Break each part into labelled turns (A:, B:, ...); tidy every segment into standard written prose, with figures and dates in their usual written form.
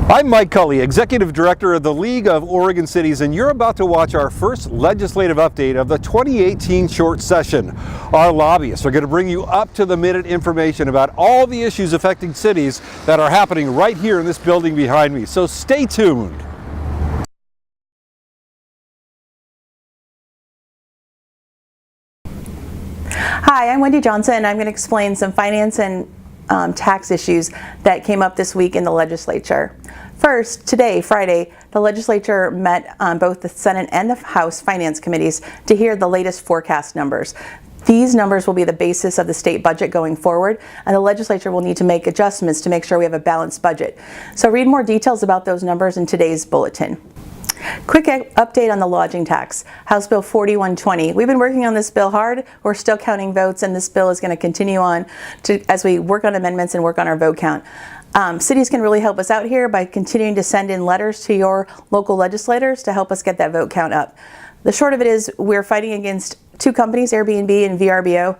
A: I'm Mike Cully, Executive Director of the League of Oregon Cities, and you're about to watch our first legislative update of the 2018 short session. Our lobbyists are going to bring you up-to-the-minute information about all the issues affecting cities that are happening right here in this building behind me, so stay tuned.
B: Hi, I'm Wendy Johnson. I'm going to explain some finance and tax issues that came up this week in the legislature. First, today, Friday, the legislature met on both the Senate and the House Finance Committees to hear the latest forecast numbers. These numbers will be the basis of the state budget going forward, and the legislature will need to make adjustments to make sure we have a balanced budget. So read more details about those numbers in today's bulletin. Quick update on the lodging tax, House Bill 4120. We've been working on this bill hard. We're still counting votes, and this bill is going to continue on as we work on amendments and work on our vote count. Cities can really help us out here by continuing to send in letters to your local legislators to help us get that vote count up. The short of it is we're fighting against two companies, Airbnb and VRBO,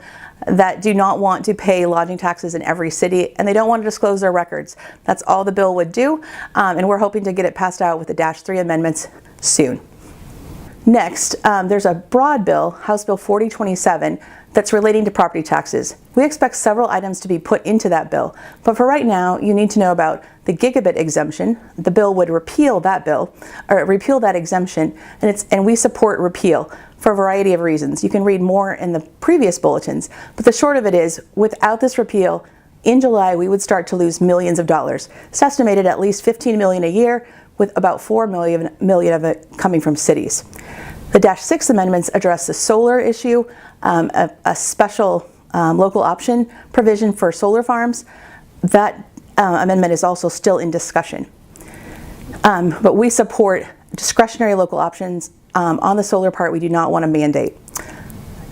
B: that do not want to pay lodging taxes in every city, and they don't want to disclose their records. That's all the bill would do, and we're hoping to get it passed out with the -3 amendments soon. Next, there's a broad bill, House Bill 4027, that's relating to property taxes. We expect several items to be put into that bill, but for right now, you need to know about the gigabit exemption. The bill would repeal that bill, or repeal that exemption, and we support repeal for a variety of reasons. You can read more in the previous bulletins, but the short of it is, without this repeal, in July, we would start to lose millions of dollars. It's estimated at least $15 million a year, with about $4 million of it coming from cities. The -6 amendments address the solar issue, a special local option provision for solar farms. That amendment is also still in discussion. But we support discretionary local options. On the solar part, we do not want to mandate.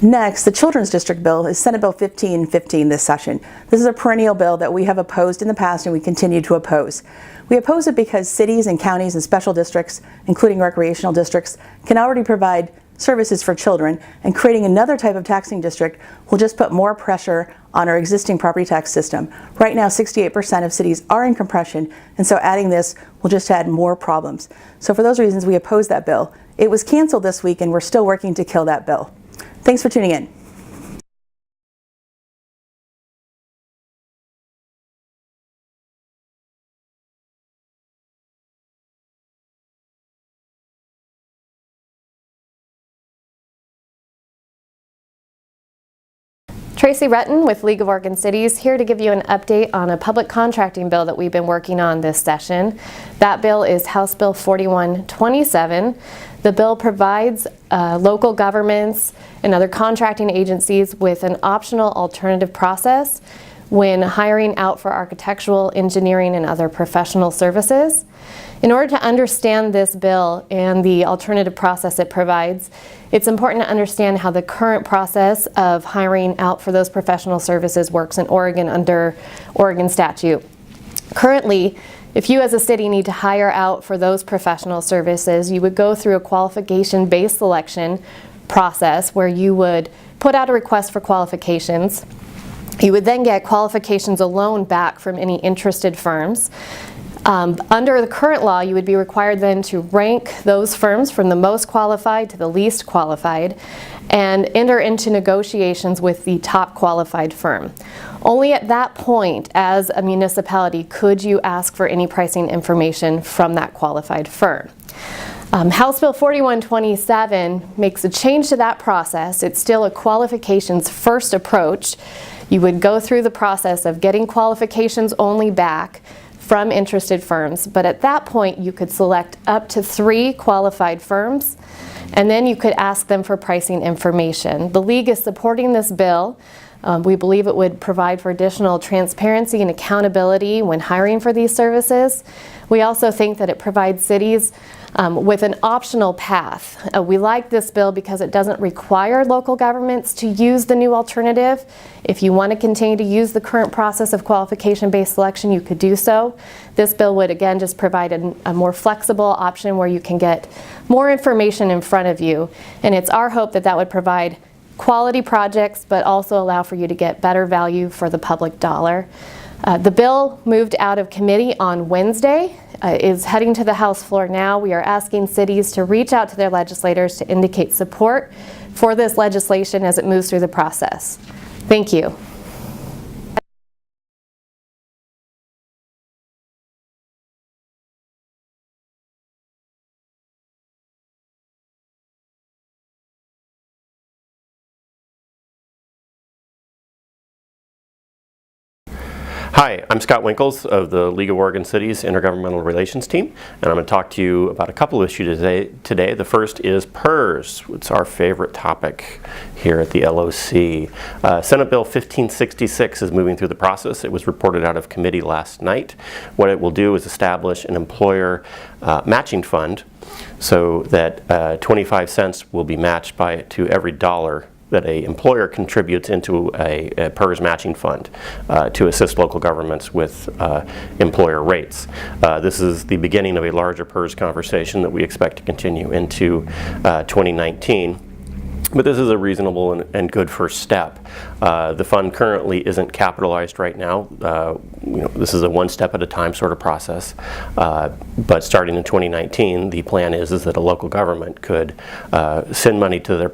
B: Next, the Children's District Bill is Senate Bill 1515 this session. This is a perennial bill that we have opposed in the past and we continue to oppose. We oppose it because cities and counties and special districts, including recreational districts, can already provide services for children, and creating another type of taxing district will just put more pressure on our existing property tax system. Right now, 68% of cities are in compression, and so adding this will just add more problems. So for those reasons, we oppose that bill. It was canceled this week, and we're still working to kill that bill. Thanks for tuning in.
C: Tracy Retton with League of Oregon Cities, here to give you an update on a public contracting bill that we've been working on this session. That bill is House Bill 4127. The bill provides local governments and other contracting agencies with an optional alternative process when hiring out for architectural, engineering, and other professional services. In order to understand this bill and the alternative process it provides, it's important to understand how the current process of hiring out for those professional services works in Oregon under Oregon statute. Currently, if you as a city need to hire out for those professional services, you would go through a qualification-based selection process where you would put out a request for qualifications. You would then get qualifications alone back from any interested firms. Under the current law, you would be required then to rank those firms from the most qualified to the least qualified and enter into negotiations with the top qualified firm. Only at that point, as a municipality, could you ask for any pricing information from that qualified firm. House Bill 4127 makes a change to that process. It's still a qualifications first approach. You would go through the process of getting qualifications only back from interested firms, but at that point you could select up to 3 qualified firms, and then you could ask them for pricing information. The League is supporting this bill. We believe it would provide for additional transparency and accountability when hiring for these services. We also think that it provides cities with an optional path. We like this bill because it doesn't require local governments to use the new alternative. If you want to continue to use the current process of qualification-based selection, you could do so. This bill would again just provide a more flexible option where you can get more information in front of you. And it's our hope that that would provide quality projects, but also allow for you to get better value for the public dollar. The bill moved out of committee on Wednesday, is heading to the House floor now. We are asking cities to reach out to their legislators to indicate support for this legislation as it moves through the process. Thank you.
D: Hi, I'm Scott Winkles of the League of Oregon Cities Intergovernmental Relations Team, and I'm going to talk to you about a couple of issues today. The first is PERS. It's our favorite topic here at the LOC. Senate Bill 1566 is moving through the process. It was reported out of committee last night. What it will do is establish an employer matching fund so that 25 cents will be matched to every dollar that an employer contributes into a PERS matching fund to assist local governments with employer rates. This is the beginning of a larger PERS conversation that we expect to continue into 2019. But this is a reasonable and good first step. The fund currently isn't capitalized right now. This is a one step at a time sort of process. But starting in 2019, the plan is that a local government could send money to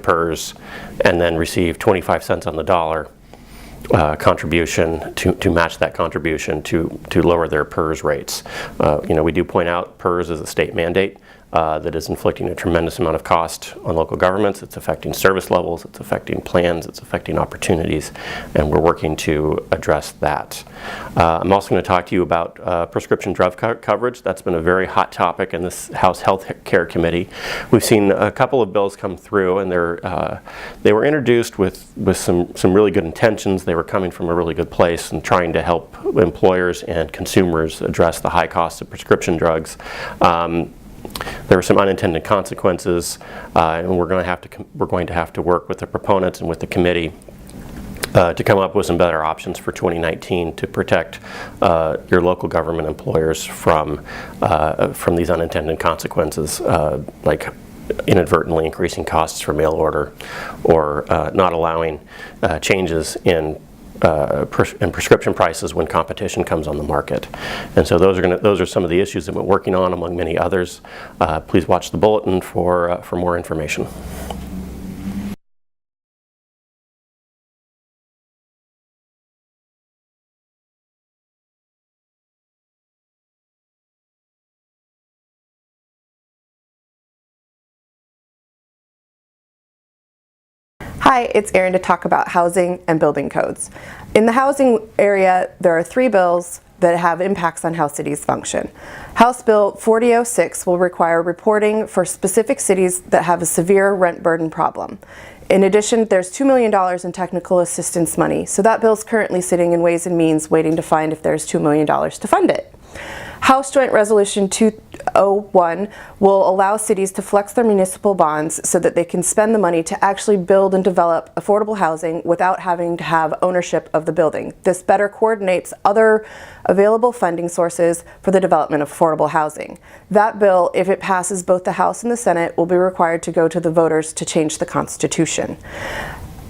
D: PERS and then receive 25 cents on the dollar contribution to match that contribution to lower their PERS rates. We do point out PERS is a state mandate that is inflicting a tremendous amount of cost on local governments. It's affecting service levels, it's affecting plans, it's affecting opportunities, and we're working to address that. I'm also going to talk to you about prescription drug coverage. That's been a very hot topic in this House Health Care Committee. We've seen a couple of bills come through, and they were introduced with some really good intentions. They were coming from a really good place and trying to help employers and consumers address the high cost of prescription drugs. There were some unintended consequences, and we're going to have to work with the proponents and with the committee to come up with some better options for 2019 to protect your local government employers from these unintended consequences, like inadvertently increasing costs for mail order or not allowing changes in prescription prices when competition comes on the market. And so those are some of the issues that we're working on, among many others. Please watch the bulletin for more information.
E: Hi, it's Erin to talk about housing and building codes. In the housing area, there are 3 bills that have impacts on how cities function. House Bill 4006 will require reporting for specific cities that have a severe rent burden problem. In addition, there's $2 million in technical assistance money, so that bill's currently sitting in Ways and Means waiting to find if there's $2 million to fund it. House Joint Resolution 201 will allow cities to flex their municipal bonds so that they can spend the money to actually build and develop affordable housing without having to have ownership of the building. This better coordinates other available funding sources for the development of affordable housing. That bill, if it passes both the House and the Senate, will be required to go to the voters to change the Constitution.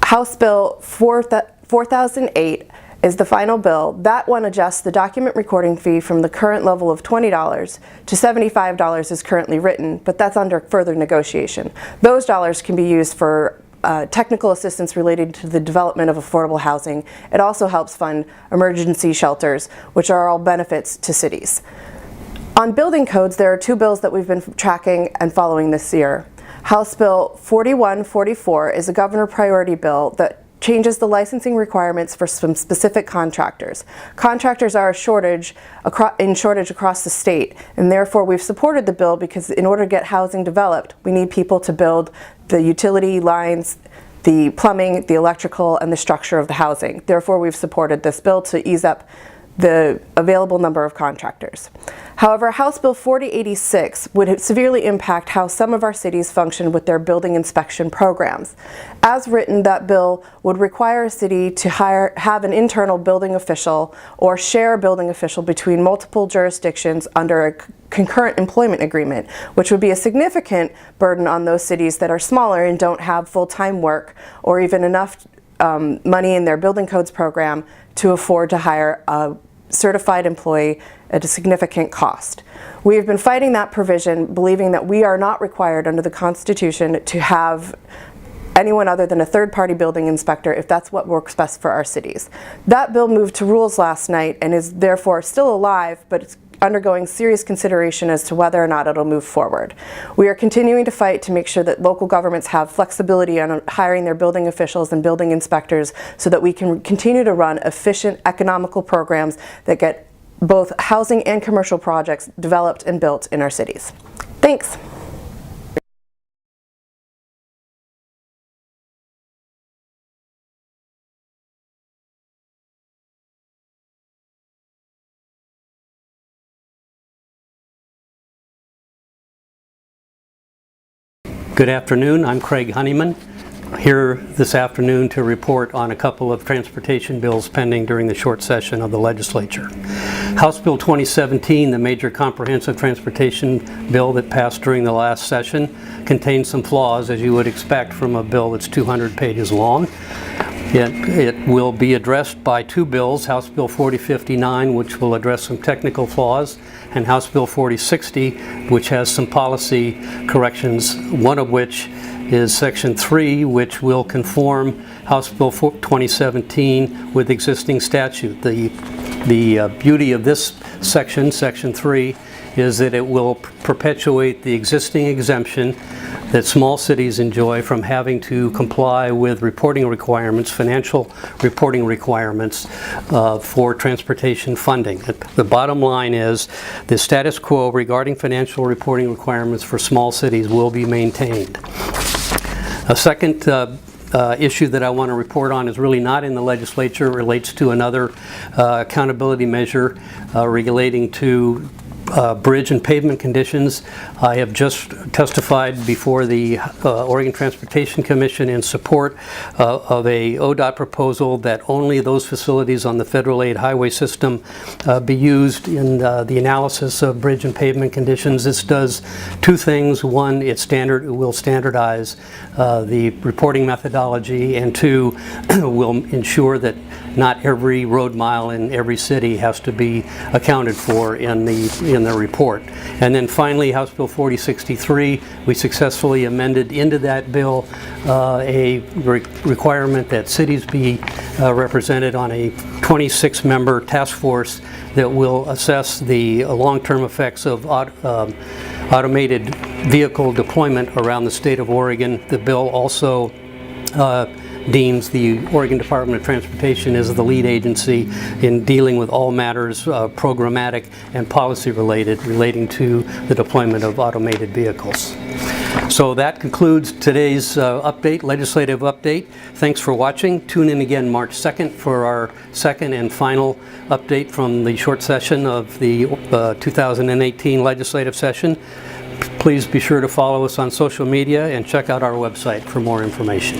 E: House Bill 4008 is the final bill. That one adjusts the document recording fee from the current level of $20 to $75 as currently written, but that's under further negotiation. Those dollars can be used for technical assistance related to the development of affordable housing. It also helps fund emergency shelters, which are all benefits to cities. On building codes, there are 2 bills that we've been tracking and following this year. House Bill 4144 is a governor priority bill that changes the licensing requirements for some specific contractors. Contractors are in shortage across the state, and therefore we've supported the bill because in order to get housing developed, we need people to build the utility lines, the plumbing, the electrical, and the structure of the housing. Therefore, we've supported this bill to ease up the available number of contractors. However, House Bill 4086 would severely impact how some of our cities function with their building inspection programs. As written, that bill would require a city to have an internal building official or share a building official between multiple jurisdictions under a concurrent employment agreement, which would be a significant burden on those cities that are smaller and don't have full-time work or even enough money in their building codes program to afford to hire a certified employee at a significant cost. We have been fighting that provision, believing that we are not required under the Constitution to have anyone other than a third-party building inspector if that's what works best for our cities. That bill moved to rules last night and is therefore still alive, but it's undergoing serious consideration as to whether or not it'll move forward. We are continuing to fight to make sure that local governments have flexibility on hiring their building officials and building inspectors so that we can continue to run efficient, economical programs that get both housing and commercial projects developed and built in our cities. Thanks.
F: Good afternoon. I'm Craig Honeyman, here this afternoon to report on a couple of transportation bills pending during the short session of the legislature. House Bill 2017, the major comprehensive transportation bill that passed during the last session, contains some flaws, as you would expect from a bill that's 200 pages long. It will be addressed by two bills, House Bill 4059, which will address some technical flaws, and House Bill 4060, which has some policy corrections, one of which is Section 3, which will conform House Bill 2017 with existing statute. The beauty of this section, Section 3, is that it will perpetuate the existing exemption that small cities enjoy from having to comply with reporting requirements, financial reporting requirements for transportation funding. The bottom line is the status quo regarding financial reporting requirements for small cities will be maintained. A second issue that I want to report on is really not in the legislature. It relates to another accountability measure relating to bridge and pavement conditions. I have just testified before the Oregon Transportation Commission in support of a ODOT proposal that only those facilities on the federal aid highway system be used in the analysis of bridge and pavement conditions. This does two things. One, it will standardize the reporting methodology, and two, will ensure that not every road mile in every city has to be accounted for in the report. And then finally, House Bill 4063, we successfully amended into that bill a requirement that cities be represented on a 26-member task force that will assess the long-term effects of automated vehicle deployment around the state of Oregon. The bill also deems the Oregon Department of Transportation as the lead agency in dealing with all matters programmatic and policy relating to the deployment of automated vehicles. So that concludes today's legislative update. Thanks for watching. Tune in again March 2nd for our second and final update from the short session of the 2018 legislative session. Please be sure to follow us on social media and check out our website for more information.